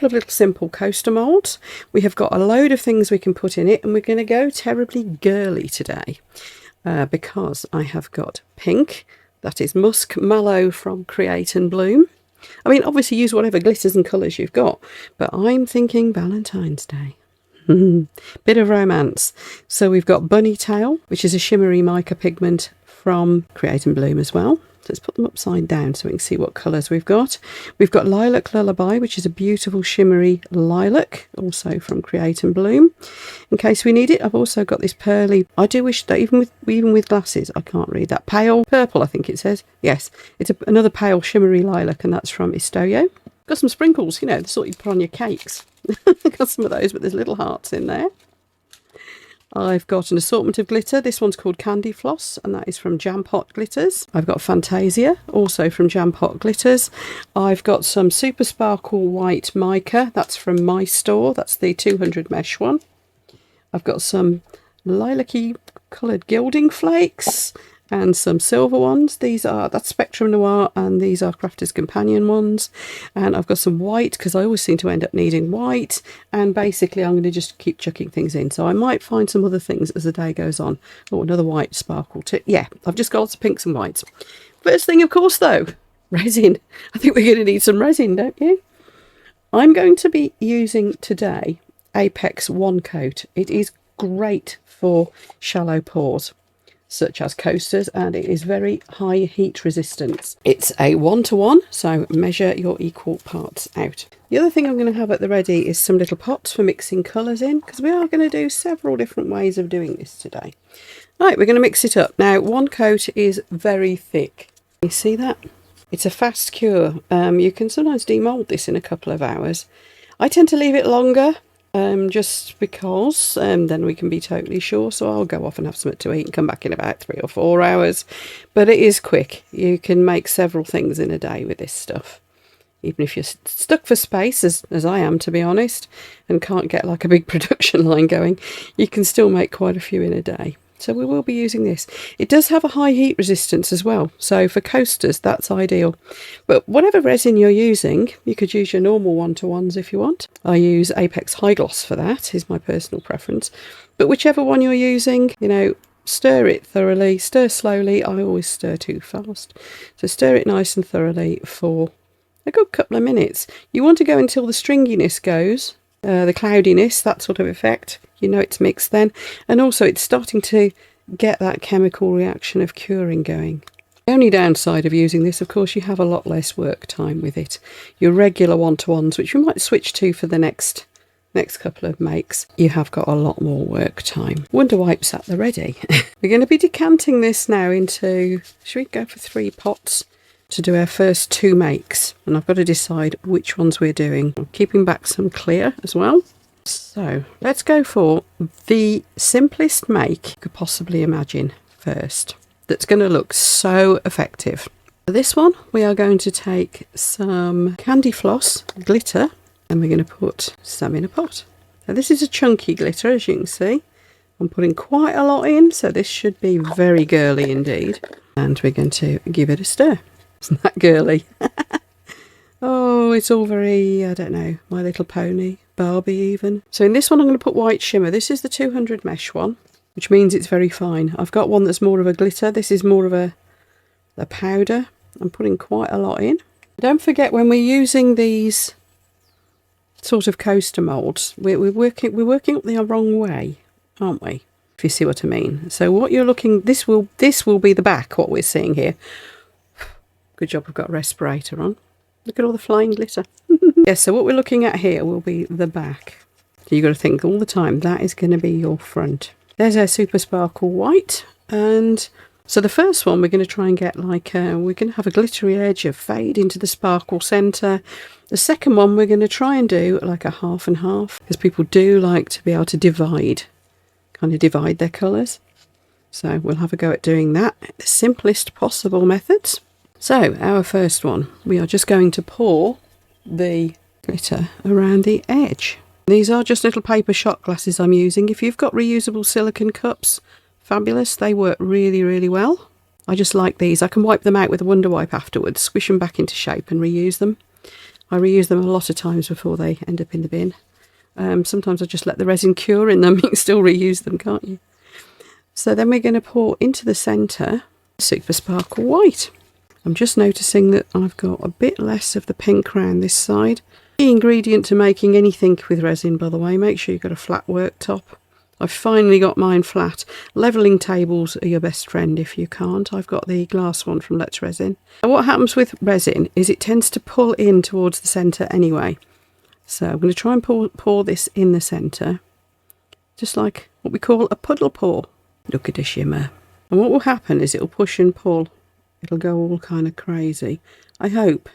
couple of little simple coaster moulds. We have got a load of things we can put in it, and we're going to go terribly girly today because I have got pink, that is Musk Mallow from Create and Bloom. I mean, obviously use whatever glitters and colours you've got, but I'm thinking Valentine's Day. Bit of romance. So we've got Bunny Tail, which is a shimmery mica pigment from Create and Bloom as well. So let's put them upside down so we can see what colours we've got. We've got Lilac Lullaby, which is a beautiful shimmery lilac, also from Create and Bloom. In case we need it, I've also got this pearly. I do wish that even with glasses, I can't read that. Pale purple, I think it says. Yes, it's another pale shimmery lilac, and that's from Istoyo. Got some sprinkles, you know, the sort you put on your cakes. Got some of those, but there's little hearts in there. I've got an assortment of glitter. This one's called Candy Floss, and that is from Jam Pot Glitters. I've got Fantasia, also from Jam Pot Glitters. I've got some Super Sparkle White Mica. That's from My Store. That's the 200 mesh one. I've got some lilac-y coloured Gilding Flakes and some silver ones. That's Spectrum Noir, and these are Crafter's Companion ones. And I've got some white, because I always seem to end up needing white, and basically I'm going to just keep chucking things in, so I might find some other things as the day goes on. Oh, another white sparkle too. Yeah, I've just got lots of pinks and whites. First thing, of course, though, resin. I think we're going to need some resin, don't you? I'm going to be using today Apex One Coat. It is great for shallow pours such as coasters, and it is very high heat resistance. It's a 1-to-1, so measure your equal parts out. The other thing I'm going to have at the ready is some little pots for mixing colours in, because we are going to do several different ways of doing this today. Right, we're going to mix it up. Now, one coat is very thick. You see that? It's a fast cure. You can sometimes demould this in a couple of hours. I tend to leave it longer, just because then we can be totally sure. So I'll go off and have something to eat and come back in about 3 or 4 hours. But it is quick. You can make several things in a day with this stuff. Even if you're stuck for space, as I am, to be honest, and can't get like a big production line going, you can still make quite a few in a day. So we will be using this. It does have a high heat resistance as well, so for coasters that's ideal. But whatever resin you're using, you could use your normal 1-to-1s if you want. I use Apex High Gloss for that, is my personal preference. But whichever one you're using, you know, stir it thoroughly, stir slowly. I always stir too fast. So stir it nice and thoroughly for a good couple of minutes. You want to go until the stringiness goes, the cloudiness, that sort of effect. You know it's mixed then, and also it's starting to get that chemical reaction of curing going. The only downside of using this, of course, you have a lot less work time with it. Your regular 1-to-1s, which we might switch to for the next couple of makes, you have got a lot more work time. Wonder wipes at the ready. We're going to be decanting this now into, should we go for 3 pots to do our first 2 makes, and I've got to decide which ones we're doing. I'm keeping back some clear as well. So let's go for the simplest make you could possibly imagine first. That's going to look so effective. For this one, we are going to take some Candy Floss glitter, and we're going to put some in a pot. Now this is a chunky glitter, as you can see. I'm putting quite a lot in, so this should be very girly indeed. And we're going to give it a stir. Isn't that girly? Oh, it's all very, I don't know, My Little Pony, Barbie even. So in this one I'm going to put white shimmer. This is the 200 mesh one, which means it's very fine. I've got one that's more of a glitter. This is more of a powder. I'm putting quite a lot in. Don't forget, when we're using these sort of coaster moulds, we're working up the wrong way, aren't we? If you see what I mean. So what you're looking, this will be the back, what we're seeing here. Good job I've got a respirator on. Look at all the flying glitter. Yes, so what we're looking at here will be the back. So you've got to think all the time, that is going to be your front. There's our Super Sparkle White. And so the first one we're going to try and get like, we're going to have a glittery edge, a fade into the sparkle centre. The second one we're going to try and do like a half and half, because people do like to be able to divide their colours. So we'll have a go at doing that, the simplest possible methods. So our first one, we are just going to pour the glitter around the edge. These are just little paper shot glasses I'm using. If you've got reusable silicone cups, fabulous. They work really, really well. I just like these. I can wipe them out with a Wonder Wipe afterwards, squish them back into shape and reuse them. I reuse them a lot of times before they end up in the bin. Sometimes I just let the resin cure in them. You can still reuse them, can't you? So then we're going to pour into the centre Super Sparkle White. I'm just noticing that I've got a bit less of the pink around this side. Key ingredient to making anything with resin, by the way, make sure you've got a flat worktop. I've finally got mine flat. Levelling tables are your best friend if you can't. I've got the glass one from Let's Resin. And what happens with resin is it tends to pull in towards the centre anyway. So I'm going to try and pour this in the centre, just like what we call a puddle pour. Look at a shimmer. And what will happen is it'll push and pull. It'll go all kind of crazy, I hope.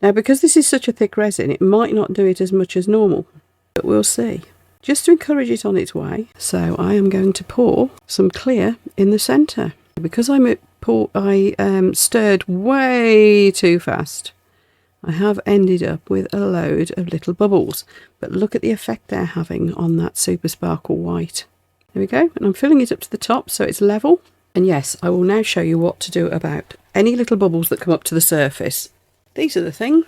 Now, because this is such a thick resin, it might not do it as much as normal, but we'll see. Just to encourage it on its way. So I am going to pour some clear in the centre. Because I stirred way too fast, I have ended up with a load of little bubbles. But look at the effect they're having on that Super Sparkle White. There we go. And I'm filling it up to the top so it's level. And yes, I will now show you what to do about any little bubbles that come up to the surface. These are the thing.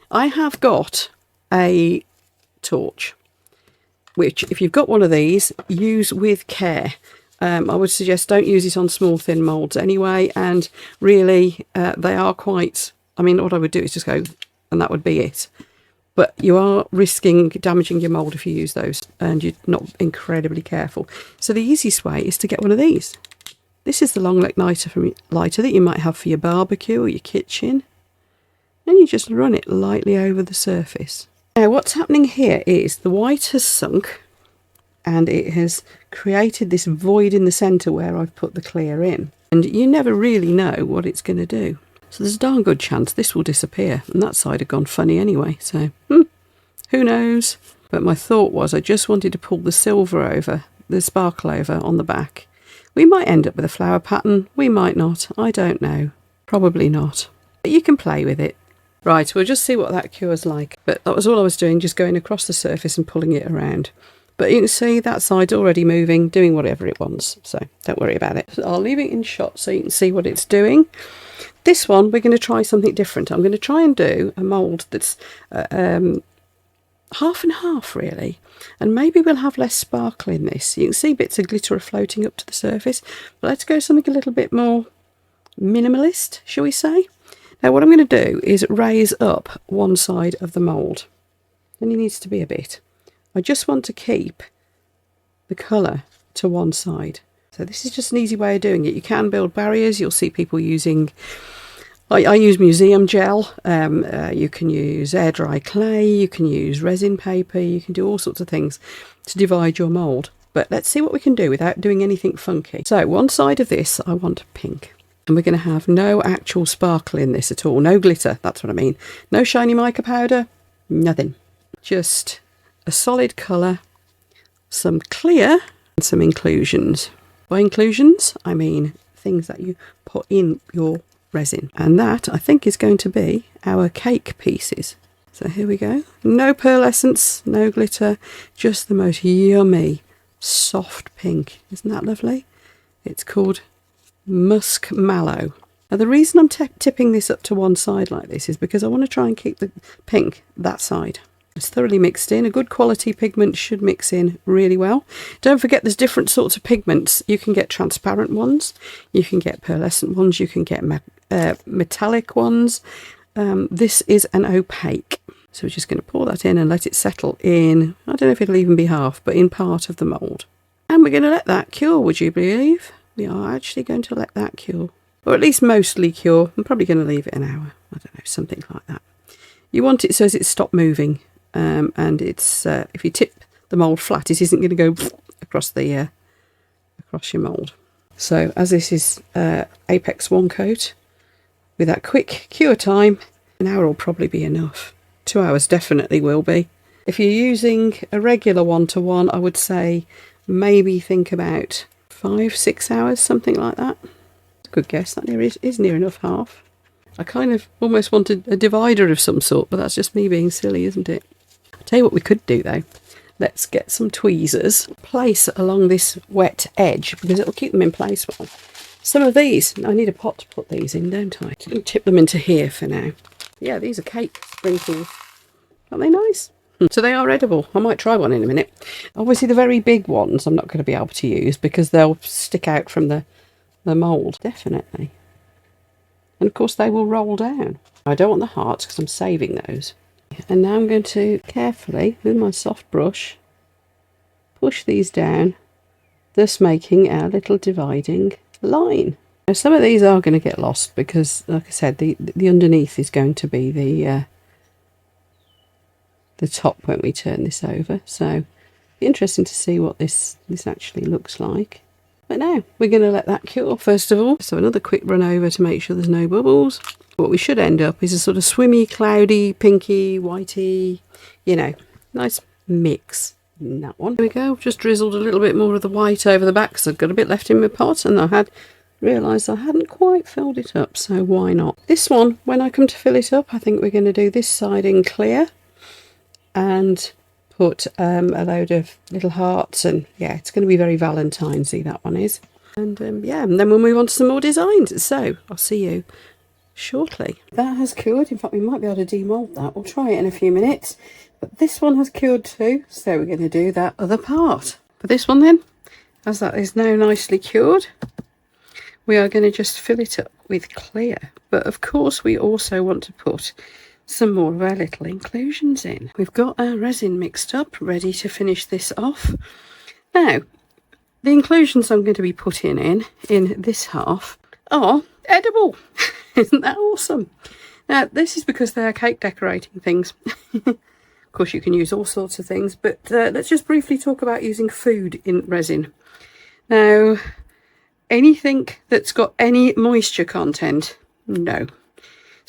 I have got a torch, which if you've got one of these, use with care. I would suggest don't use it on small thin moulds anyway, and really they are quite, I mean, what I would do is just go, and that would be it. But you are risking damaging your mould if you use those, and you're not incredibly careful. So the easiest way is to get one of these. This is the long neck lighter that you might have for your barbecue or your kitchen. And you just run it lightly over the surface. Now what's happening here is the white has sunk and it has created this void in the centre where I've put the clear in. And you never really know what it's going to do. So there's a darn good chance this will disappear. And that side had gone funny anyway. So who knows? But my thought was I just wanted to pull the silver over, the sparkle over on the back. We might end up with a flower pattern. We might not. I don't know. Probably not. But you can play with it. Right, we'll just see what that cure's like. But that was all I was doing, just going across the surface and pulling it around. But you can see that side's already moving, doing whatever it wants. So don't worry about it. So I'll leave it in shot so you can see what it's doing. This one, we're going to try something different. I'm going to try and do a mould that's half and half, really. And maybe we'll have less sparkle in this. You can see bits of glitter are floating up to the surface. But let's go something a little bit more minimalist, shall we say? Now what I'm going to do is raise up one side of the mould. Only needs to be a bit. I just want to keep the colour to one side. So this is just an easy way of doing it. You can build barriers. You'll see people using, I use museum gel. You can use air dry clay. You can use resin paper. You can do all sorts of things to divide your mould. But let's see what we can do without doing anything funky. So one side of this I want pink. And we're going to have no actual sparkle in this at all. No glitter, that's what I mean. No shiny mica powder, nothing. Just a solid colour, some clear, and some inclusions. By inclusions, I mean things that you put in your resin. And that, I think, is going to be our cake pieces. So here we go. No pearlescence, no glitter, just the most yummy, soft pink. Isn't that lovely? It's called Musk Mallow. Now the reason I'm tipping this up to one side like this is because I want to try and keep the pink that side. It's thoroughly mixed in. A good quality pigment should mix in really well. Don't forget there's different sorts of pigments. You can get transparent ones, you can get pearlescent ones, you can get metallic ones. This is an opaque. So we're just going to pour that in and let it settle in, I don't know if it'll even be half, but in part of the mould. And we're going to let that cure, would you believe? We are actually going to let that cure, or at least mostly cure. I'm probably going to leave it an hour. I don't know, something like that. You want it so as it's stopped moving, and it's if you tip the mould flat, it isn't going to go across the across your mould. So as this is Apex 1 coat, with that quick cure time, an hour will probably be enough. 2 hours definitely will be. If you're using a regular 1-to-1, I would say maybe think about 5-6 hours, something like that. Good guess. That is near enough half. I kind of almost wanted a divider of some sort, but that's just me being silly, isn't it? I'll tell you what we could do though. Let's get some tweezers, place along this wet edge because it'll keep them in place well. Some of these, I need a pot to put these in, don't I? I'll tip them into here for now. Yeah, these are cake sprinkles. Aren't they nice? So they are edible. I might try one in a minute. Obviously the very big ones I'm not going to be able to use because they'll stick out from the mould. Definitely. And of course they will roll down. I don't want the hearts because I'm saving those. And now I'm going to carefully, with my soft brush, push these down, thus making our little dividing line. Now some of these are going to get lost because, like I said, the underneath is going to be the top when we turn this over. So it'll be interesting to see what this actually looks like. But now we're going to let that cure first of all. So another quick run over to make sure there's no bubbles. What we should end up is a sort of swimmy, cloudy, pinky, whitey, you know, nice mix in that one. There we go. Just drizzled a little bit more of the white over the back because I've got a bit left in my pot and I had realised I hadn't quite filled it up, so why not? This one, when I come to fill it up, I think we're going to do this side in clear and put a load of little hearts, and yeah, it's going to be very Valentine-y, that one is. And yeah, and then we'll move on to some more designs. So I'll see you shortly. That has cured. In fact, we might be able to demould that. We'll try it in a few minutes. But this one has cured too, so we're going to do that other part. For this one then, as that is now nicely cured, we are going to just fill it up with clear. But of course, we also want to put some more of our little inclusions in. We've got our resin mixed up, ready to finish this off. Now, the inclusions I'm going to be putting in this half are edible. Isn't that awesome? Now, this is because they're cake decorating things. Of course, you can use all sorts of things, but let's just briefly talk about using food in resin. Now, anything that's got any moisture content, no.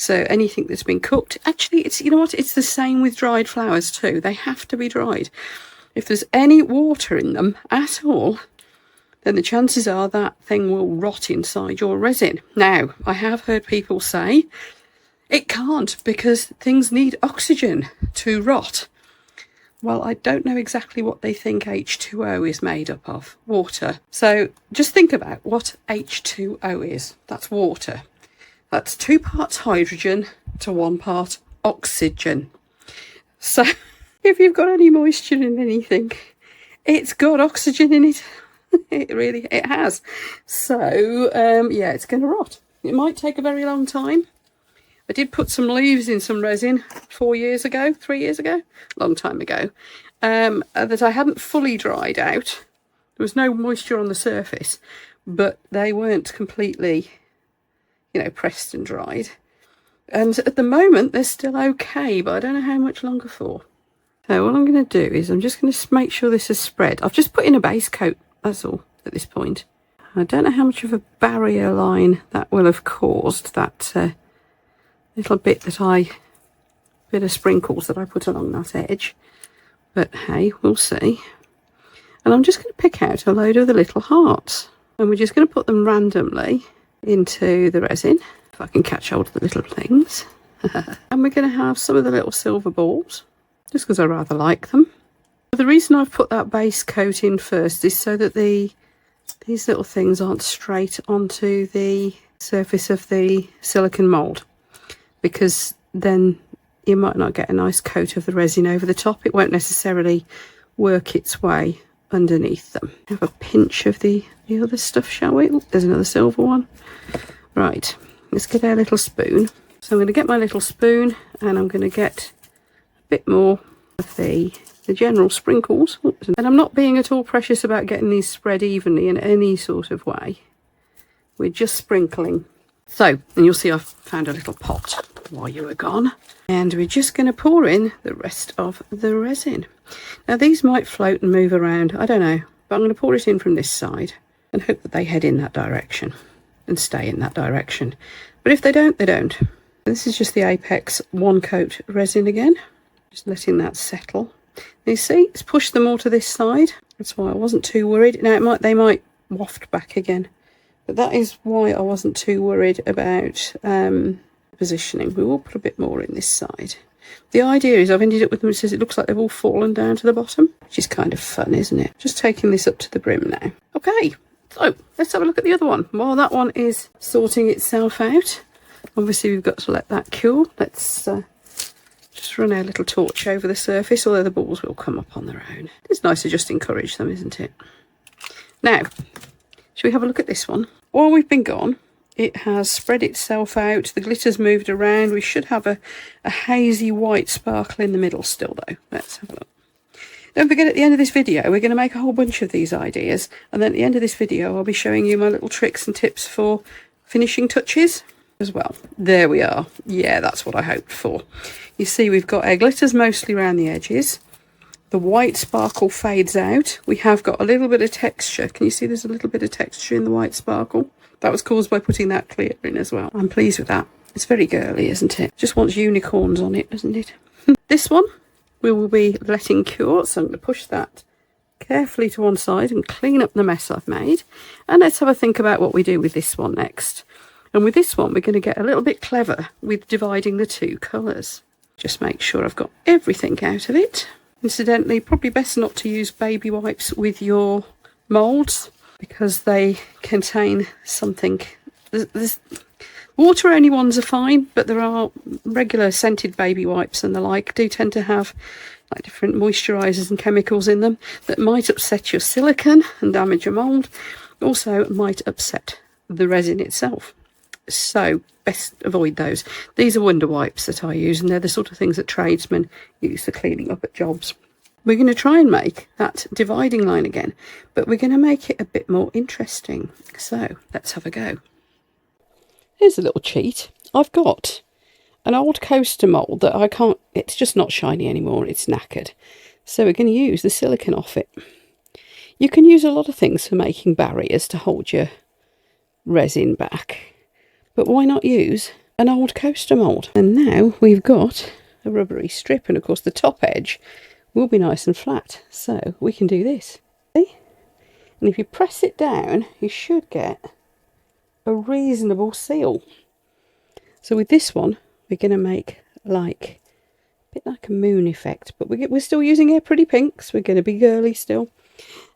So anything that's been cooked, actually, it's, you know what, it's the same with dried flowers too. They have to be dried. If there's any water in them at all, then the chances are that thing will rot inside your resin. Now, I have heard people say it can't because things need oxygen to rot. Well, I don't know exactly what they think H2O is made up of. Water. So just think about what H2O is. That's water. That's 2 parts hydrogen to 1 part oxygen. So if you've got any moisture in anything, it's got oxygen in it. It has. So yeah, it's going to rot. It might take a very long time. I did put some leaves in some resin 3 years ago, long time ago, that I hadn't fully dried out. There was no moisture on the surface, but they weren't completely, you know, pressed and dried. And at the moment, they're still okay, but I don't know how much longer for. So what I'm going to do is I'm just going to make sure this is spread. I've just put in a base coat, that's all, at this point. I don't know how much of a barrier line that will have caused, that little bit of sprinkles that I put along that edge. But hey, we'll see. And I'm just going to pick out a load of the little hearts. And we're just going to put them randomly into the resin, if I can catch hold of the little things. And we're going to have some of the little silver balls, just because I rather like them. The reason I've put that base coat in first is so that these little things aren't straight onto the surface of the silicone mould, because then you might not get a nice coat of the resin over the top. It won't necessarily work its way underneath them. Have a pinch of the other stuff, shall we? Ooh, there's another silver one. Right, let's get our little spoon. So I'm going to get my little spoon and I'm going to get a bit more of the general sprinkles. Oops. And I'm not being at all precious about getting these spread evenly in any sort of way. We're just sprinkling. So, and you'll see I've found a little pot while you were gone. And we're just going to pour in the rest of the resin. Now these might float and move around, I don't know. But I'm going to pour it in from this side and hope that they head in that direction and stay in that direction. But if they don't, they don't. This is just the Apex 1 coat resin again. Just letting that settle. You see, it's pushed them all to this side. That's why I wasn't too worried. Now they might waft back again. But that is why I wasn't too worried about positioning. We will put a bit more in this side. The idea is I've ended up with them, it says it looks like they've all fallen down to the bottom, which is kind of fun, isn't it? Just taking this up to the brim now. Okay, so let's have a look at the other one. While that one is sorting itself out, Obviously we've got to let that cool. Let's just run our little torch over the surface, although the balls will come up on their own. It's nice to just encourage them, isn't it? Now, shall we have a look at this one? While we've been gone, it has spread itself out. The glitter's moved around. We should have a hazy white sparkle in the middle still, though. Let's have a look. Don't forget, at the end of this video, we're going to make a whole bunch of these ideas. And then at the end of this video, I'll be showing you my little tricks and tips for finishing touches as well. There we are. Yeah, that's what I hoped for. You see, we've got our glitters mostly around the edges. The white sparkle fades out. We have got a little bit of texture. Can you see there's a little bit of texture in the white sparkle? That was caused by putting that clear in as well. I'm pleased with that. It's very girly, isn't it? Just wants unicorns on it, doesn't it? This one we will be letting cure, so I'm going to push that carefully to one side and clean up the mess I've made. And let's have a think about what we do with this one next. And with this one, we're going to get a little bit clever with dividing the two colours. Just make sure I've got everything out of it. Incidentally, probably best not to use baby wipes with your moulds because they contain something. There's water-only ones are fine, but there are regular scented baby wipes and the like do tend to have like different moisturisers and chemicals in them that might upset your silicone and damage your mould. Also might upset the resin itself. So best avoid those. These are wonder wipes that I use, and they're the sort of things that tradesmen use for cleaning up at jobs. We're going to try and make that dividing line again, but we're going to make it a bit more interesting. So let's have a go. Here's a little cheat. I've got an old coaster mould that I can't, it's just not shiny anymore, it's knackered. So we're going to use the silicone off it. You can use a lot of things for making barriers to hold your resin back. But why not use an old coaster mould? And now we've got a rubbery strip, and of course the top edge will be nice and flat. So we can do this. See? And if you press it down, you should get a reasonable seal. So with this one, we're going to make like a bit like a moon effect, but we're still using our pretty pinks. We're going to be girly still.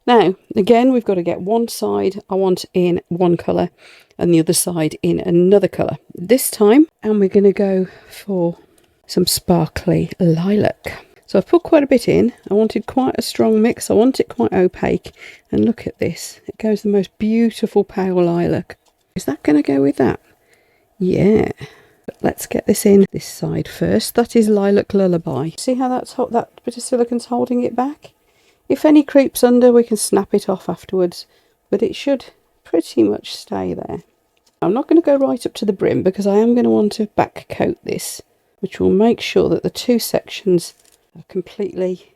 Now, again, we've got to get one side I want in one colour and the other side in another colour this time. And we're going to go for some sparkly lilac. So I've put quite a bit in. I wanted quite a strong mix. I want it quite opaque. And look at this. It goes the most beautiful pale lilac. Is that going to go with that? Yeah. But let's get this in this side first. That is Lilac Lullaby. See how that bit of silicone's holding it back? If any creeps under, we can snap it off afterwards, but it should pretty much stay there. I'm not going to go right up to the brim because I am going to want to back coat this, which will make sure that the two sections are completely,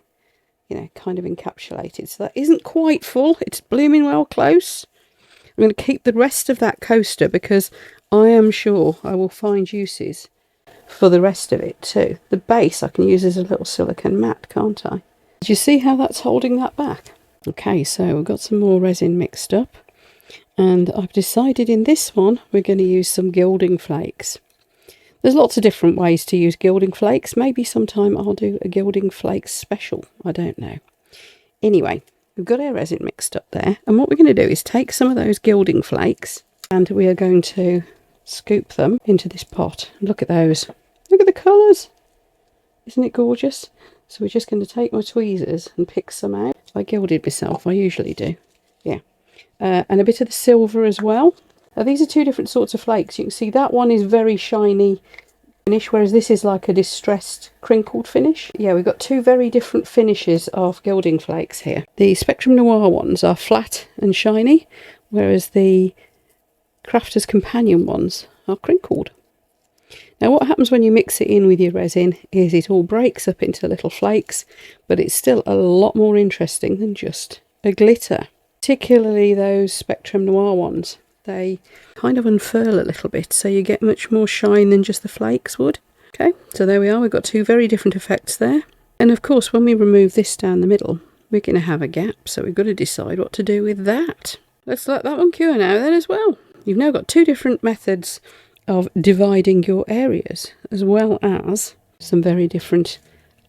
you know, kind of encapsulated. So that isn't quite full. It's blooming well close. I'm going to keep the rest of that coaster because I am sure I will find uses for the rest of it too. The base I can use as a little silicone mat, can't I? Do you see how that's holding that back? Okay, so we've got some more resin mixed up. And I've decided in this one, we're going to use some Gilding Flakes. There's lots of different ways to use Gilding Flakes. Maybe sometime I'll do a Gilding Flakes special. I don't know. Anyway, we've got our resin mixed up there. And what we're going to do is take some of those Gilding Flakes and we are going to scoop them into this pot. Look at those. Look at the colours. Isn't it gorgeous? So we're just going to take my tweezers and pick some out. I gilded myself, I usually do. Yeah. And a bit of the silver as well. These are two different sorts of flakes. You can see that one is very shiny finish, whereas this is like a distressed crinkled finish. Yeah, we've got two very different finishes of Gilding Flakes here. The Spectrum Noir ones are flat and shiny, whereas the Crafter's Companion ones are crinkled. Now what happens when you mix it in with your resin is it all breaks up into little flakes, but it's still a lot more interesting than just a glitter. Particularly those Spectrum Noir ones. They kind of unfurl a little bit, so you get much more shine than just the flakes would. Okay, so there we are. We've got two very different effects there. And of course, when we remove this down the middle, we're going to have a gap, so we've got to decide what to do with that. Let's let that one cure now then as well. You've now got two different methods of dividing your areas, as well as some very different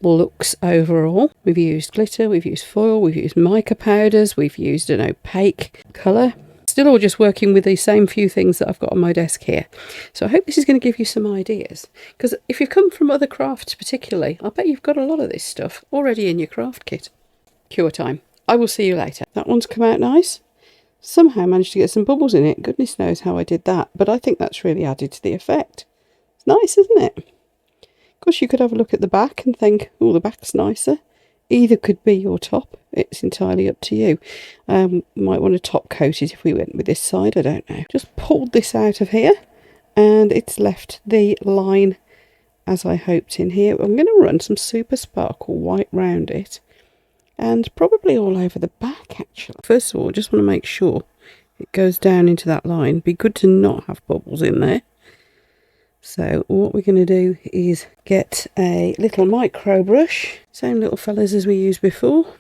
looks overall. We've used glitter, we've used foil, we've used mica powders, we've used an opaque colour. still all just working with the same few things that I've got on my desk here. So I hope this is going to give you some ideas, because if you've come from other crafts particularly, I bet you've got a lot of this stuff already in your craft kit. Cure time. I will see you later. That one's come out nice. Somehow managed to get some bubbles in it. Goodness knows how I did that, but I think that's really added to the effect. It's nice, isn't it? Of course, you could have a look at the back and think, oh, the back's nicer. Either could be your top. It's entirely up to you. Might want to top coat it if we went with this side. I don't know. Just pulled this out of here and it's left the line as I hoped in here. I'm going to run some Super Sparkle white round it and probably all over the back actually. First of all, I just want to make sure it goes down into that line. Be good to not have bubbles in there. So what we're going to do is get a little micro brush, same little fellas as we used before,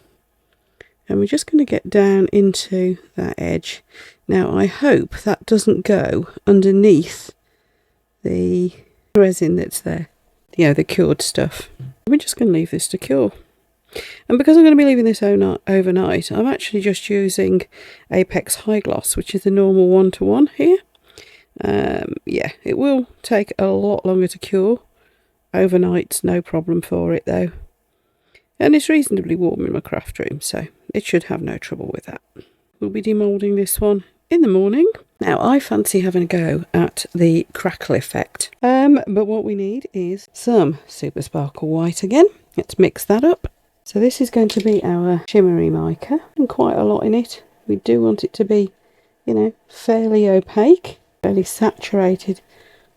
and we're just going to get down into that edge. Now I hope that doesn't go underneath the resin that's there, you know, the cured stuff. We're just going to leave this to cure. And because I'm going to be leaving this overnight, I'm actually just using Apex High Gloss, which is the normal 1-to-1 here. Yeah, it will take a lot longer to cure. Overnight's no problem for it though. And it's reasonably warm in my craft room, so it should have no trouble with that. We'll be demoulding this one in the morning. Now, I fancy having a go at the crackle effect. But what we need is some Super Sparkle white again. Let's mix that up. So this is going to be our shimmery mica, and quite a lot in it. We do want it to be, you know, fairly opaque, fairly saturated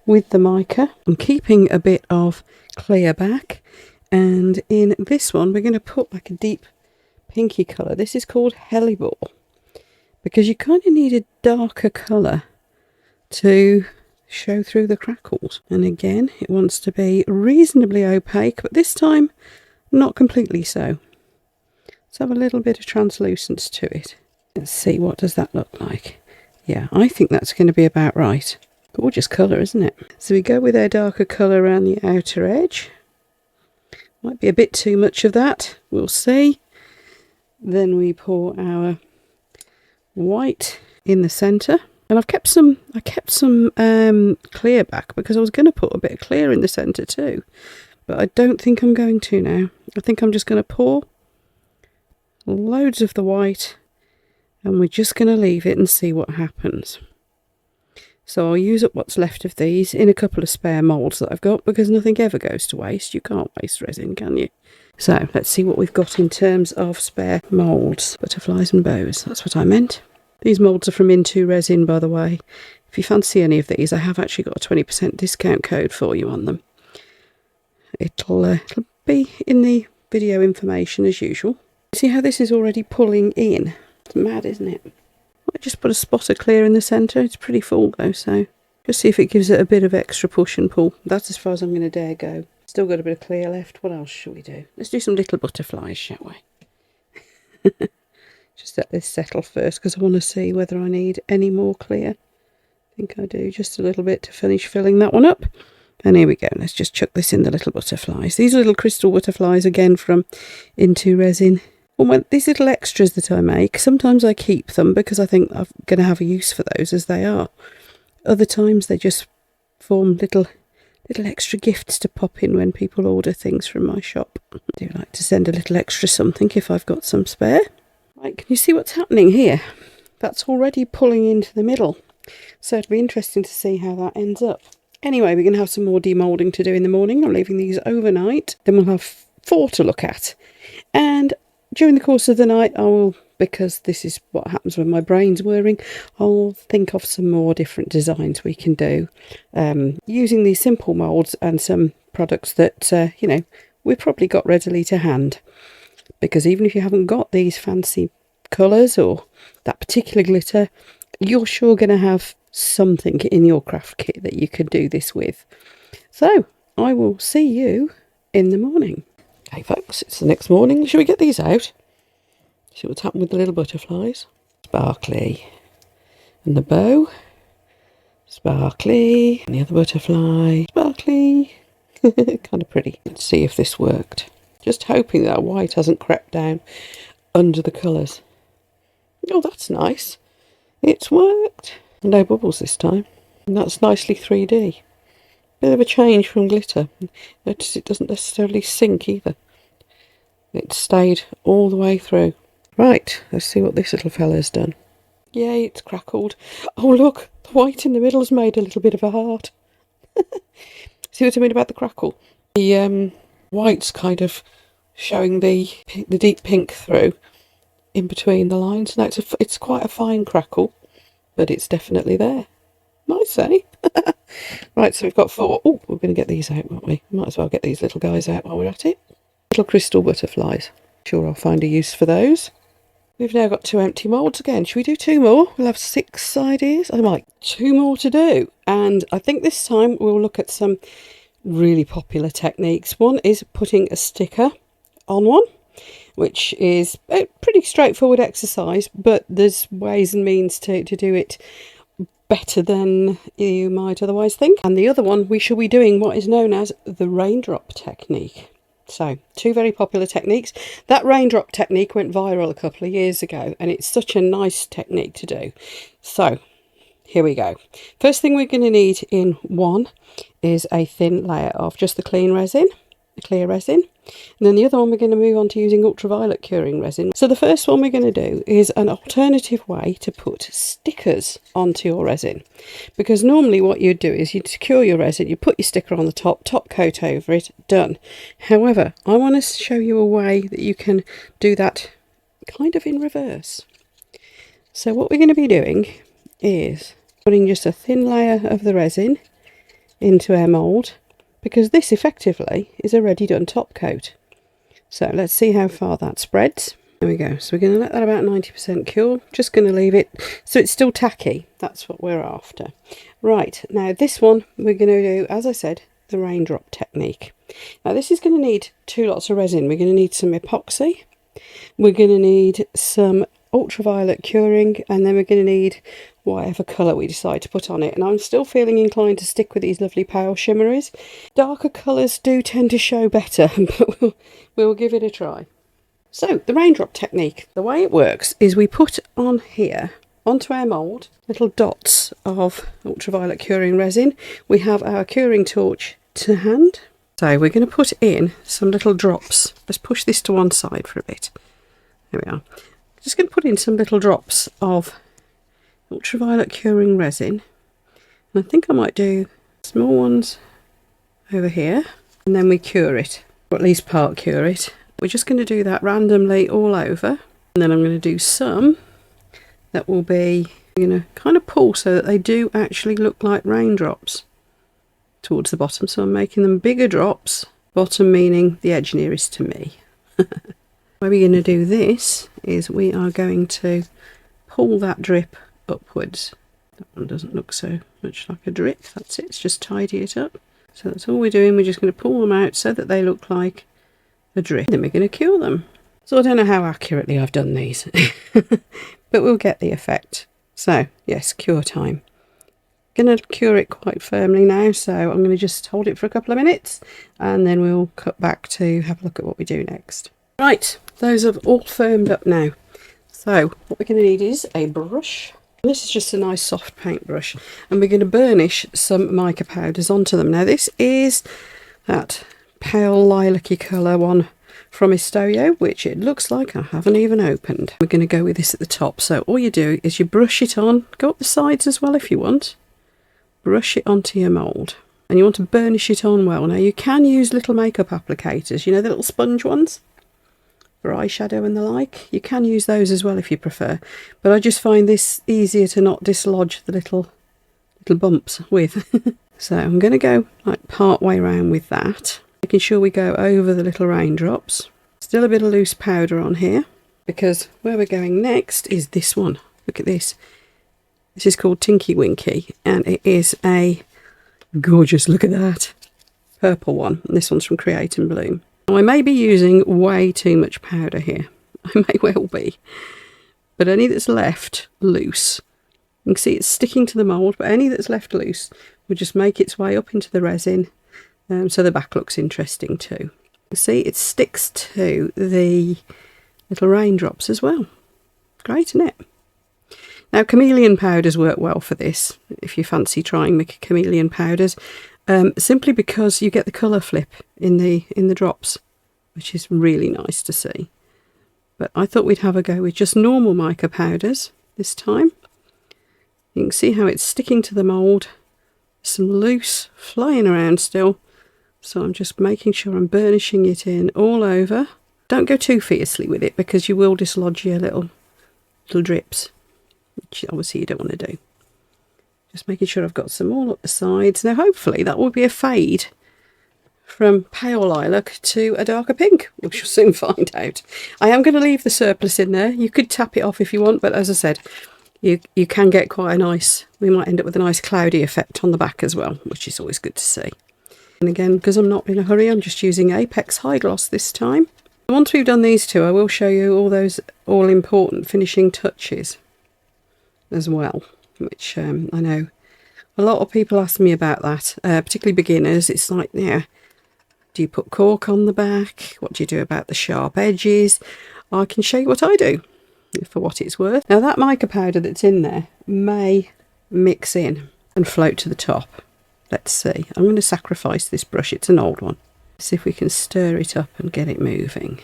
with the mica. I'm keeping a bit of clear back, and in this one we're going to put like a deep pinky colour. This is called Hellebore, because you kind of need a darker colour to show through the crackles. And again, it wants to be reasonably opaque, but this time not completely so. Let's have a little bit of translucence to it. Let's see, what does that look like? Yeah, I think that's going to be about right. Gorgeous colour, isn't it? So we go with our darker colour around the outer edge. Might be a bit too much of that, we'll see. Then we pour our white in the centre. And I kept some clear back because I was going to put a bit of clear in the centre too. But I don't think I'm going to now. I think I'm just going to pour loads of the white, and we're just going to leave it and see what happens. So I'll use up what's left of these in a couple of spare moulds that I've got, because nothing ever goes to waste. You can't waste resin, can you? So let's see what we've got in terms of spare moulds. Butterflies and bows, that's what I meant. These moulds are from Into Resin, by the way. If you fancy any of these, I have actually got a 20% discount code for you on them. It'll be in the video information as usual. See how this is already pulling in? It's mad, isn't it? I just put a spot of clear in the centre. It's pretty full though, so just see if it gives it a bit of extra push and pull. That's as far as I'm going to dare go. Still got a bit of clear left. What else should we do? Let's do some little butterflies, shall we? Just let this settle first, because I want to see whether I need any more clear. I think I do, just a little bit to finish filling that one up. And here we go. Let's just chuck this in the little butterflies. These little crystal butterflies, again, from Into Resin. Well, these little extras that I make, sometimes I keep them because I think I'm going to have a use for those as they are. Other times they just form little extra gifts to pop in when people order things from my shop. I do like to send a little extra something if I've got some spare. Right, can you see what's happening here? That's already pulling into the middle. So it'll be interesting to see how that ends up. Anyway, we're going to have some more demoulding to do in the morning. I'm leaving these overnight. Then we'll have 4 to look at. And during the course of the night, I will, because this is what happens when my brain's whirring, I'll think of some more different designs we can do. Using these simple moulds and some products that, you know, we've probably got readily to hand. Because even if you haven't got these fancy colours or that particular glitter, you're sure going to have something in your craft kit that you can do this with. So I will see you in the morning. Okay folks, it's the next morning. Shall we get these out? See what's happened with the little butterflies. Sparkly. And the bow. Sparkly. And the other butterfly. Sparkly. Kind of pretty. Let's see if this worked. Just hoping that white hasn't crept down under the colours. Oh, that's nice. It's worked. No bubbles this time. And that's nicely 3D. Bit of a change from glitter. Notice it doesn't necessarily sink either. It stayed all the way through. Right, let's see what this little fella's done. Yay, it's crackled. Oh look, the white in the middle's made a little bit of a heart. See what I mean about the crackle? The white's kind of showing the deep pink through in between the lines. Now it's quite a fine crackle, but it's definitely there. Nice, eh? Right, so we've got 4. Oh, we're going to get these out, won't we? Might as well get these little guys out while we're at it. Little crystal butterflies. Sure, I'll find a use for those. We've now got 2 empty moulds again. Should we do 2 more? We'll have 6 ideas. I might. 2 more to do. And I think this time we'll look at some really popular techniques. One is putting a sticker on one, which is a pretty straightforward exercise, but there's ways and means to do it better than you might otherwise think. And the other one, we shall be doing what is known as the raindrop technique. So 2 very popular techniques. That raindrop technique went viral a couple of years ago, and it's such a nice technique to do. So here we go. First thing we're going to need in one is a thin layer of just the clean resin, the clear resin. And then the other one we're going to move on to using ultraviolet curing resin. So the first one we're going to do is an alternative way to put stickers onto your resin. Because normally what you'd do is you'd secure your resin, you put your sticker on the top coat over it, done. However, I want to show you a way that you can do that kind of in reverse. So what we're going to be doing is putting just a thin layer of the resin into our mould, because this effectively is a ready done top coat. So let's see how far that spreads. There we go. So we're going to let that about 90% cure. Just going to leave it so it's still tacky. That's what we're after. Right, now this one we're going to do, as I said, the raindrop technique. Now this is going to need 2 lots of resin. We're going to need some epoxy. We're going to need some ultraviolet curing, and then we're going to need whatever colour we decide to put on it. And I'm still feeling inclined to stick with these lovely pale shimmeries. Darker colours do tend to show better, but we'll give it a try. So the raindrop technique, the way it works is we put on here, onto our mould, little dots of ultraviolet curing resin. We have our curing torch to hand. So we're going to put in some little drops. Let's push this to one side for a bit. There we are. Just going to put in some little drops of ultraviolet curing resin. And I think I might do small ones over here, and then we cure it, or at least part cure it. We're just going to do that randomly all over, and then I'm going to do some that will be, you know, kind of pull so that they do actually look like raindrops towards the bottom. So I'm making them bigger drops, bottom meaning the edge nearest to me. The way we're going to do this is we are going to pull that drip upwards. That one doesn't look so much like a drip. That's it. It's just tidy it up. So that's all we're doing. We're just going to pull them out so that they look like a drip. Then we're going to cure them. So I don't know how accurately I've done these, but we'll get the effect. So yes, cure time. Going to cure it quite firmly now, so I'm going to just hold it for a couple of minutes, and then we'll cut back to have a look at what we do next. Right, those have all firmed up now. So what we're going to need is a brush. This is just a nice soft paint brush, and we're going to burnish some mica powders onto them. Now this is that pale lilac-y colour one from Estoyo, which it looks like I haven't even opened. We're going to go with this at the top. So all you do is you brush it on, go up the sides as well if you want. Brush it onto your mould, and you want to burnish it on well. Now you can use little makeup applicators, you know, the little sponge ones for eyeshadow and the like. You can use those as well if you prefer, but I just find this easier to not dislodge the little bumps with. So I'm going to go like part way around with that, making sure we go over the little raindrops. Still a bit of loose powder on here, because where we're going next is this one. Look at this. This is called Tinky Winky, and it is a gorgeous, look at that, purple one. And this one's from Create and Bloom. Now, I may be using way too much powder here. I may well be. But any that's left loose, you can see it's sticking to the mould, but any that's left loose will just make its way up into the resin, so the back looks interesting too. You see, it sticks to the little raindrops as well. Great, isn't it? Now chameleon powders work well for this, if you fancy trying Mica chameleon powders, simply because you get the colour flip in the drops, which is really nice to see. But I thought we'd have a go with just normal mica powders this time. You can see how it's sticking to the mould. Some loose flying around still, so I'm just making sure I'm burnishing it in all over. Don't go too fiercely with it because you will dislodge your little drips, which obviously you don't want to do. Just making sure I've got some all up the sides. Now hopefully that will be a fade from pale lilac to a darker pink. We shall soon find out. I am going to leave the surplus in there. You could tap it off if you want, but as I said, you can get quite a nice, we might end up with a nice cloudy effect on the back as well, which is always good to see. And again, because I'm not in a hurry, I'm just using Apex High Gloss this time. Once we've done these two, I will show you all those all-important finishing touches as well, which I know a lot of people ask me about that, particularly beginners. It's like, yeah, do you put cork on the back? What do you do about the sharp edges? I can show you what I do, for what it's worth. Now that mica powder that's in there may mix in and float to the top. Let's see. I'm going to sacrifice this brush. It's an old one. See if we can stir it up and get it moving.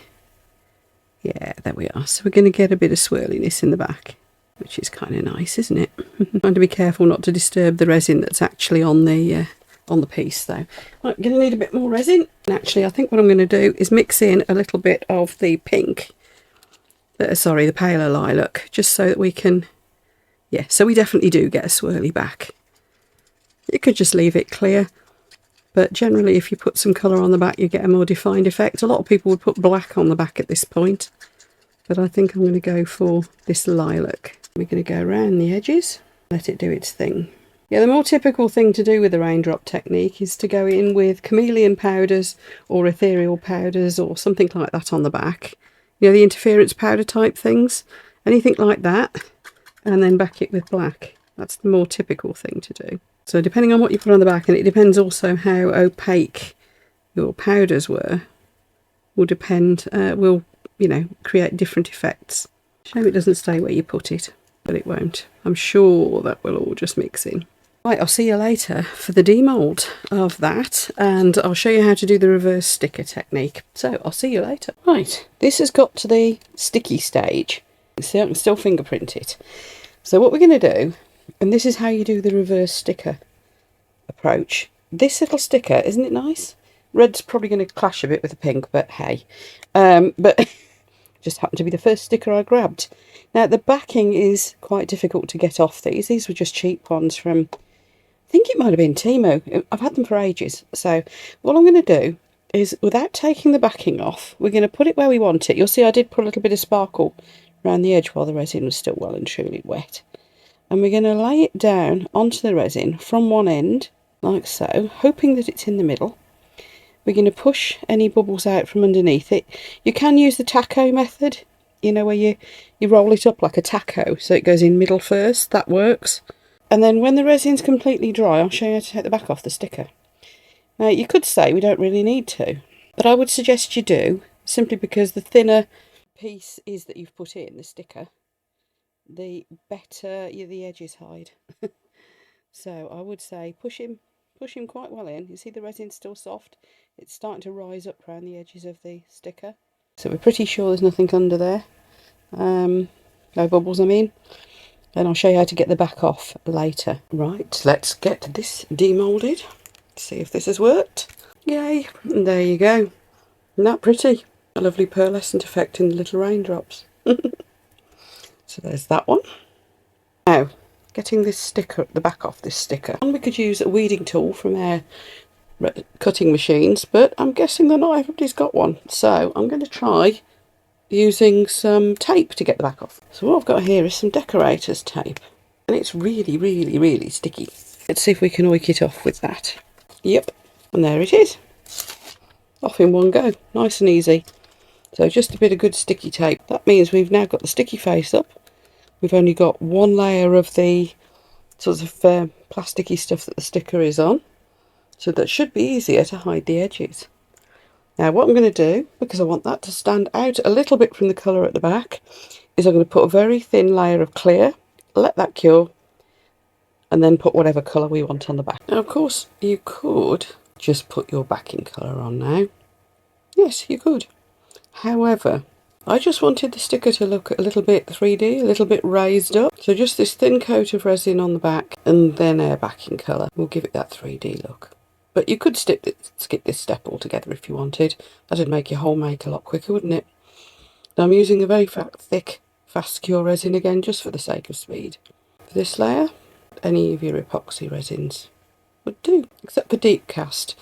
Yeah, there we are. So we're going to get a bit of swirliness in the back, which is kind of nice, isn't it? Trying to be careful not to disturb the resin that's actually on the piece though. Right, I'm going to need a bit more resin. And actually I think what I'm going to do is mix in a little bit of the pink, sorry, the paler lilac, just so that we can, yeah, so we definitely do get a swirly back. You could just leave it clear, but generally if you put some colour on the back you get a more defined effect. A lot of people would put black on the back at this point, but I think I'm going to go for this lilac. We're going to go around the edges, let it do its thing. Yeah, the more typical thing to do with the raindrop technique is to go in with chameleon powders or ethereal powders or something like that on the back. You know, the interference powder type things, anything like that, and then back it with black. That's the more typical thing to do. So depending on what you put on the back, and it depends also how opaque your powders were, will depend, will, you know, create different effects. Shame it doesn't stay where you put it, but it won't. I'm sure that will all just mix in. Right, I'll see you later for the demould of that, and I'll show you how to do the reverse sticker technique. So I'll see you later. Right, this has got to the sticky stage. See, I can still fingerprint it. So what we're going to do, and this is how you do the reverse sticker approach. This little sticker, isn't it nice? Red's probably going to clash a bit with the pink, but hey. But just happened to be the first sticker I grabbed. Now the backing is quite difficult to get off these. These were just cheap ones from, I think it might have been Temu. I've had them for ages. So what I'm going to do is, without taking the backing off, we're going to put it where we want it. You'll see I did put a little bit of sparkle around the edge while the resin was still well and truly wet. And we're going to lay it down onto the resin from one end, like so, hoping that it's in the middle. We're going to push any bubbles out from underneath it. You can use the taco method, you know, where you roll it up like a taco, so it goes in middle first. That works. And then when the resin's completely dry, I'll show you how to take the back off the sticker. Now, you could say we don't really need to, but I would suggest you do, simply because the thinner piece is that you've put in, the sticker, the better the edges hide. So I would say push him quite well in. You see the resin's still soft. It's starting to rise up around the edges of the sticker. So we're pretty sure there's nothing under there. No bubbles, I mean. And I'll show you how to get the back off later. Right, let's get this demoulded. See if this has worked. Yay, and there you go. Isn't that pretty? A lovely pearlescent effect in the little raindrops. So there's that one. Now, getting this sticker, the back off this sticker. And we could use a weeding tool from our cutting machines, but I'm guessing that not everybody's got one. So I'm going to try using some tape to get the back off. So what I've got here is some decorator's tape, and it's really, really, really sticky. Let's see if we can oik it off with that. Yep, and there it is. Off in one go, nice and easy. So just a bit of good sticky tape. That means we've now got the sticky face up. We've only got one layer of the sort of plasticky stuff that the sticker is on. So that should be easier to hide the edges. Now what I'm going to do, because I want that to stand out a little bit from the colour at the back, is I'm going to put a very thin layer of clear let that cure, and then put whatever colour we want on the back. Now of course you could just put your backing colour on now. Yes, you could. However, I just wanted the sticker to look a little bit 3D, a little bit raised up. So just this thin coat of resin on the back and then our backing colour will give it that 3D look. But you could skip this step altogether if you wanted. That'd make your whole make a lot quicker, wouldn't it? Now I'm using a very thick, fast cure resin again, just for the sake of speed. For this layer, any of your epoxy resins would do, except for deep cast.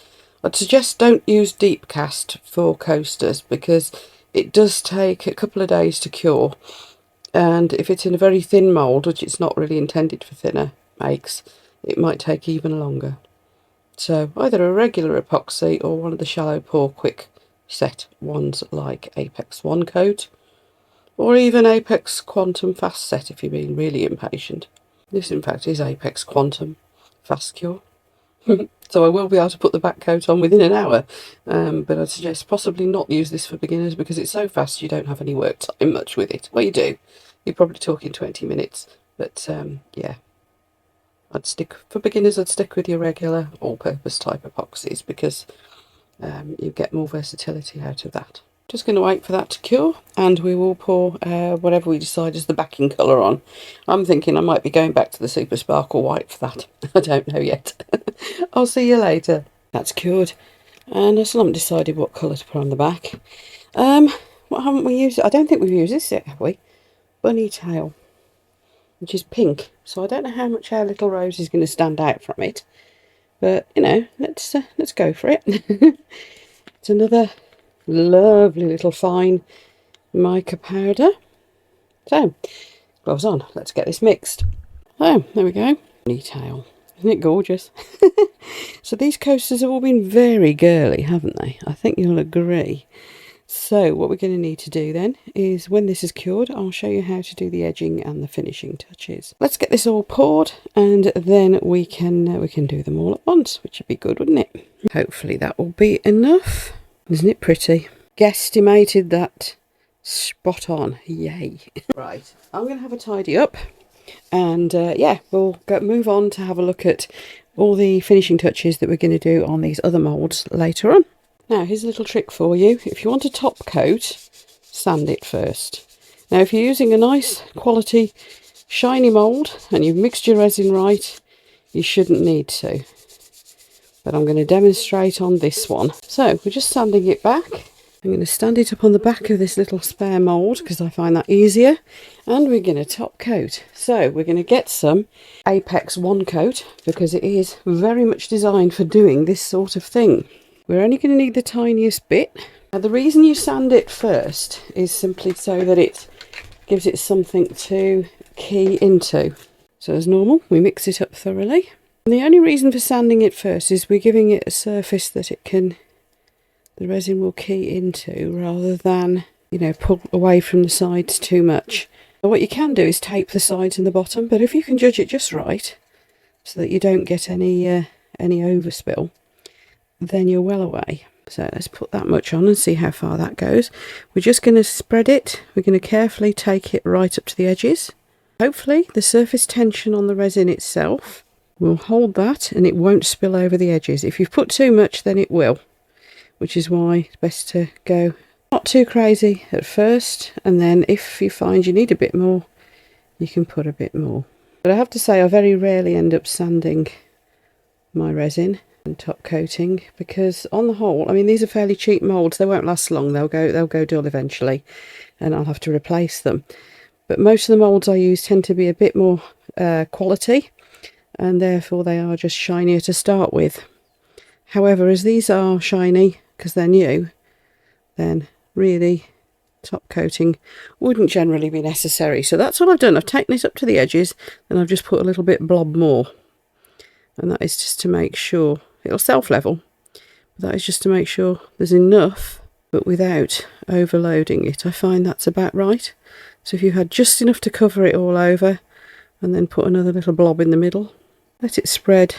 I'd suggest don't use deep cast for coasters because it does take a couple of days to cure, and if it's in a very thin mould, which it's not really intended for thinner makes, it might take even longer. So either a regular epoxy or one of the shallow pour quick set ones like Apex One Coat, or even Apex Quantum Fast Set if you're being really impatient. This in fact is Apex Quantum Fast Cure. So I will be able to put the back coat on within an hour, but I'd suggest possibly not use this for beginners because it's so fast you don't have any work time much with it. Well, you do. You're probably talking 20 minutes, but yeah. For beginners, I'd stick with your regular all-purpose type epoxies because you get more versatility out of that. Just going to wait for that to cure, and we will pour whatever we decide is the backing colour on. I'm thinking I might be going back to the Super Sparkle White for that. I don't know yet. I'll see you later. That's cured, and I still haven't decided what colour to put on the back. What haven't we used? I don't think we've used this yet, have we? Bunny Tail, which is pink. So I don't know how much our little rose is going to stand out from it, but you know, let's go for it. It's another lovely little fine mica powder. So, gloves on, let's get this mixed. Oh, there we go. Tail. Isn't it gorgeous? So these coasters have all been very girly, haven't they? I think you'll agree. So what we're going to need to do then is, when this is cured, I'll show you how to do the edging and the finishing touches. Let's get this all poured, and then we can do them all at once, which would be good, wouldn't it? Hopefully that will be enough. Isn't it pretty? Guesstimated that spot on. Yay. Right, I'm going to have a tidy up, and yeah, we'll move on to have a look at all the finishing touches that we're going to do on these other moulds later on. Now here's a little trick for you. If you want a top coat, sand it first. Now if you're using a nice quality shiny mould and you've mixed your resin right, you shouldn't need to. But I'm going to demonstrate on this one. So we're just sanding it back. I'm going to stand it up on the back of this little spare mould because I find that easier. And we're going to top coat. So we're going to get some Apex One Coat because it is very much designed for doing this sort of thing. We're only going to need the tiniest bit. Now the reason you sand it first is simply so that it gives it something to key into. So as normal, we mix it up thoroughly. And the only reason for sanding it first is we're giving it a surface that the resin will key into, rather than, you know, pull away from the sides too much. So what you can do is tape the sides and the bottom, but if you can judge it just right, so that you don't get any overspill, then you're well away. So let's put that much on and see how far that goes. We're just going to spread it. We're going to carefully take it right up to the edges. Hopefully the surface tension on the resin itself will hold that and it won't spill over the edges. If you've put too much, then it will, which is why it's best to go not too crazy at first, and then if you find you need a bit more, you can put a bit more. But I have to say, I very rarely end up sanding my resin and top coating, because on the whole, I mean, these are fairly cheap moulds. They won't last long. They'll go dull eventually, and I'll have to replace them. But most of the moulds I use tend to be a bit more quality, and therefore they are just shinier to start with. However, as these are shiny because they're new, then really top coating wouldn't generally be necessary. So that's all I've done. I've taken it up to the edges, and I've just put a little bit blob more, and that is just to make sure it'll self-level. That is just to make sure there's enough, but without overloading it. I find that's about right. So if you had just enough to cover it all over, and then put another little blob in the middle, let it spread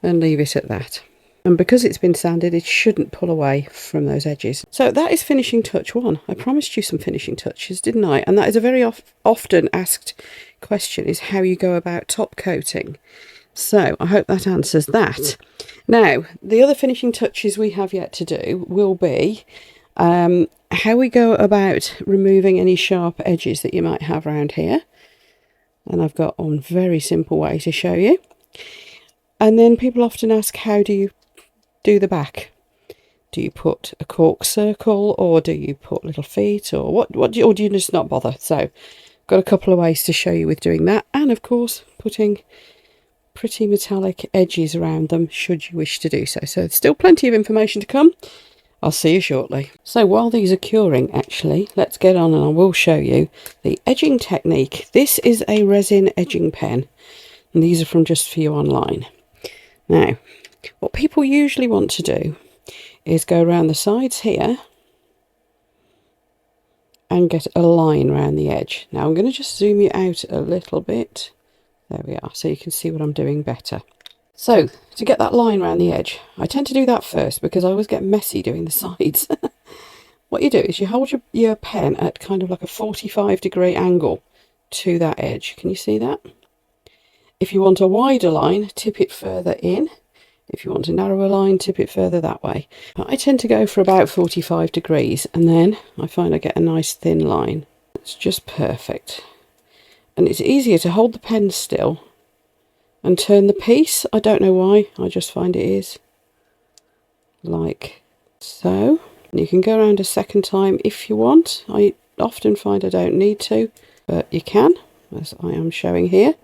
and leave it at that. And because it's been sanded, it shouldn't pull away from those edges. So that is finishing touch 1. I promised you some finishing touches, didn't I? And that is a very often asked question, is how you go about top coating. So I hope that answers that. Now, the other finishing touches we have yet to do will be how we go about removing any sharp edges that you might have around here. And I've got one very simple way to show you. And then people often ask, how do you do the back? Do you put a cork circle, or do you put little feet, or what do you, or do you just not bother? So got a couple of ways to show you with doing that, and of course putting pretty metallic edges around them should you wish to do so. So there's still plenty of information to come. I'll see you shortly. So while these are curing, actually, let's get on and I will show you the edging technique. This is a resin edging pen, and these are from Just For You online. Now, what people usually want to do is go around the sides here and get a line around the edge. Now I'm going to just zoom you out a little bit. There we are, so you can see what I'm doing better. So, to get that line around the edge, I tend to do that first because I always get messy doing the sides. What you do is you hold your pen at kind of like a 45-degree angle to that edge. Can you see that? If you want a wider line, tip it further in. If you want a narrower line, tip it further that way. But I tend to go for about 45 degrees, and then I find I get a nice thin line. It's just perfect. And it's easier to hold the pen still and turn the piece. I don't know why, I just find it is. Like so. And you can go around a second time if you want. I often find I don't need to, but you can, as I am showing here.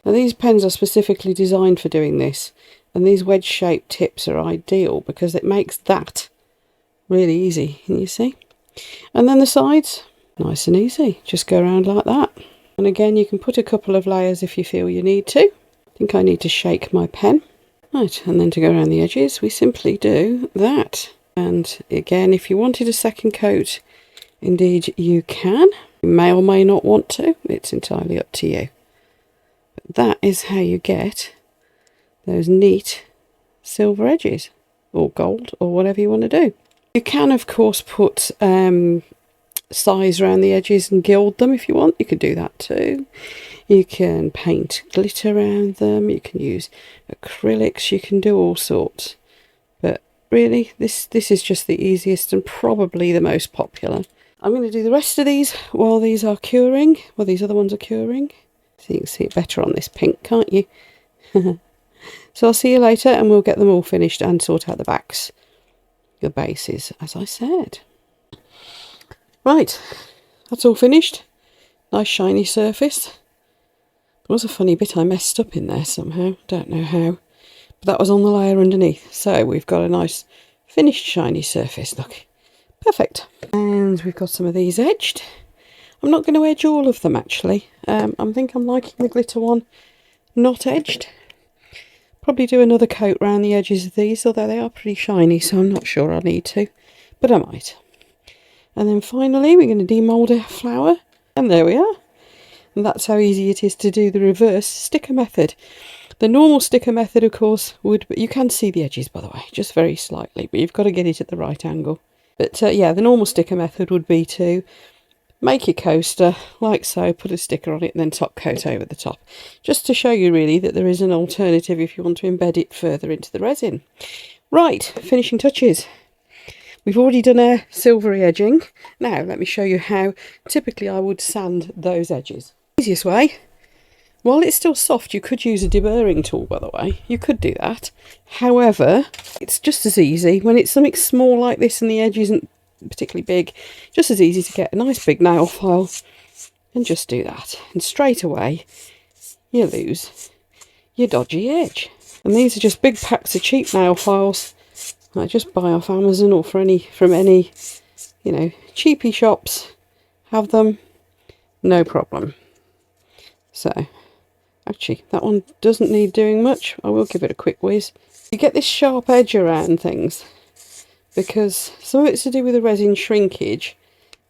Now these pens are specifically designed for doing this, and these wedge-shaped tips are ideal because it makes that really easy. Can you see? And then the sides, nice and easy. Just go around like that. And again, you can put a couple of layers if you feel you need to. I think I need to shake my pen. Right, and then to go around the edges, we simply do that. And again, if you wanted a second coat, indeed you can. You may or may not want to. It's entirely up to you. But that is how you get those neat silver edges, or gold, or whatever you want to do. You can, of course, put size around the edges and gild them if you want. You can do that too. You can paint glitter around them. You can use acrylics. You can do all sorts. But really, this is just the easiest and probably the most popular. I'm going to do the rest of these while these are curing. Well, these other ones are curing. So you can see it better on this pink, can't you? So I'll see you later, and we'll get them all finished and sort out the backs, the bases, as I said. Right, that's all finished. Nice shiny surface. There was a funny bit I messed up in there somehow, don't know how, but that was on the layer underneath. So we've got a nice finished shiny surface, look. Perfect. And we've got some of these edged. I'm not going to edge all of them actually. I think I'm liking the glitter one not edged. Probably do another coat around the edges of these, although they are pretty shiny, so I'm not sure I need to, but I might. And then finally we're going to demould a flower, and there we are. And that's how easy it is to do the reverse sticker method. The normal sticker method, of course, would be, you can see the edges by the way, just very slightly, but you've got to get it at the right angle. But yeah, the normal sticker method would be to make your coaster like so, put a sticker on it, and then top coat over the top. Just to show you really that there is an alternative if you want to embed it further into the resin. Right, finishing touches. We've already done our silvery edging. Now let me show you how typically I would sand those edges. Easiest way, while it's still soft, you could use a deburring tool, by the way. You could do that. However, it's just as easy when it's something small like this and the edge isn't particularly big, just as easy to get a nice big nail file and just do that, and straight away you lose your dodgy edge. And these are just big packs of cheap nail files I just buy off Amazon or from any you know, cheapy shops. Have them, no problem. So actually that one doesn't need doing much. I will give it a quick whiz. You get this sharp edge around things because some of it's to do with the resin shrinkage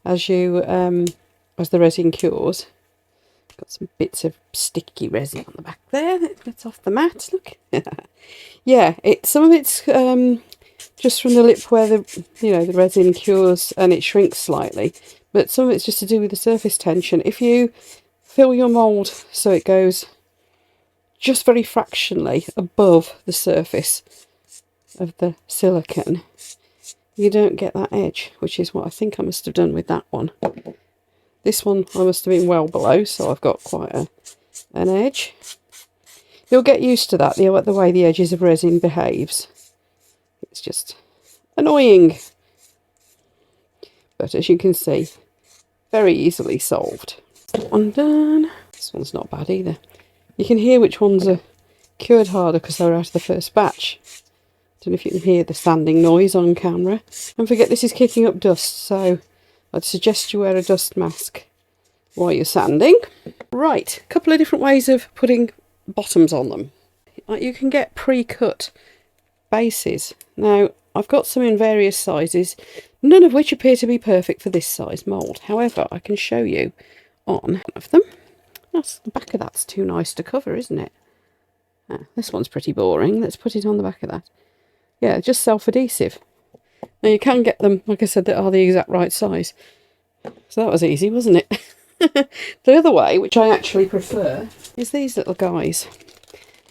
as the resin cures. Got some bits of sticky resin on the back there that gets off the mat. Look. Yeah, some of it's just from the lip where the resin cures and it shrinks slightly, but some of it's just to do with the surface tension. If you fill your mould so it goes just very fractionally above the surface of the silicone, you don't get that edge, which is what I think I must have done with that one. This one I must have been well below, so I've got quite an edge. You'll get used to that, the way the edges of resin behaves. It's just annoying. But as you can see, very easily solved. That one done. This one's not bad either. You can hear which ones are cured harder because they're out of the first batch. Don't know if you can hear the sanding noise on camera. Don't forget this is kicking up dust, so I'd suggest you wear a dust mask while you're sanding. Right, a couple of different ways of putting bottoms on them. You can get pre-cut bases. Now, I've got some in various sizes, none of which appear to be perfect for this size mould. However, I can show you on one of them. The back of that's too nice to cover, isn't it? This one's pretty boring. Let's put it on the back of that. Yeah, just self-adhesive. Now you can get them, like I said, that are the exact right size. So that was easy, wasn't it? The other way, which I actually prefer, is these little guys.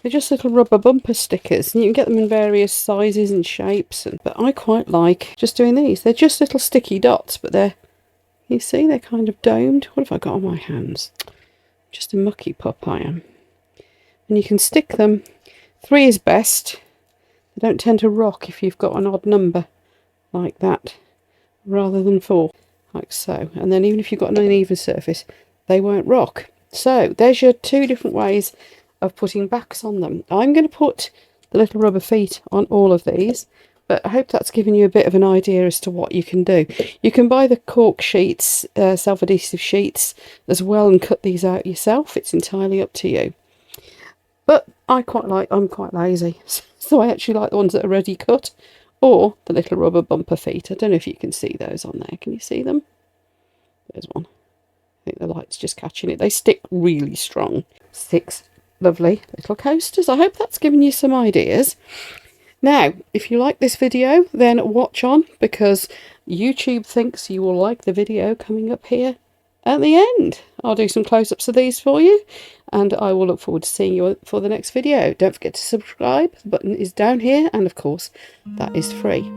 They're just little rubber bumper stickers, and you can get them in various sizes and shapes. But I quite like just doing these. They're just little sticky dots, but you see, they're kind of domed. What have I got on my hands? Just a mucky pup I am. And you can stick them. 3 is best. They don't tend to rock if you've got an odd number like that, rather than 4, like so. And then even if you've got an uneven surface, they won't rock. So there's your 2 different ways of putting backs on them. I'm going to put the little rubber feet on all of these, but I hope that's given you a bit of an idea as to what you can do. You can buy the Cork sheets, self-adhesive sheets as well, and cut these out yourself. It's entirely up to you. But I'm quite lazy, so I actually like the ones that are ready cut, or the little rubber bumper feet. I don't know if you can see those on there. Can you see them? There's one. I think the light's just catching it. They stick really strong. 6 lovely little coasters. I hope that's given you some ideas. Now, if you like this video, then watch on, because YouTube thinks you will like the video coming up here at the end. I'll do some close-ups of these for you, and I will look forward to seeing you for the next video. Don't forget to subscribe. The button is down here, and of course, that is free.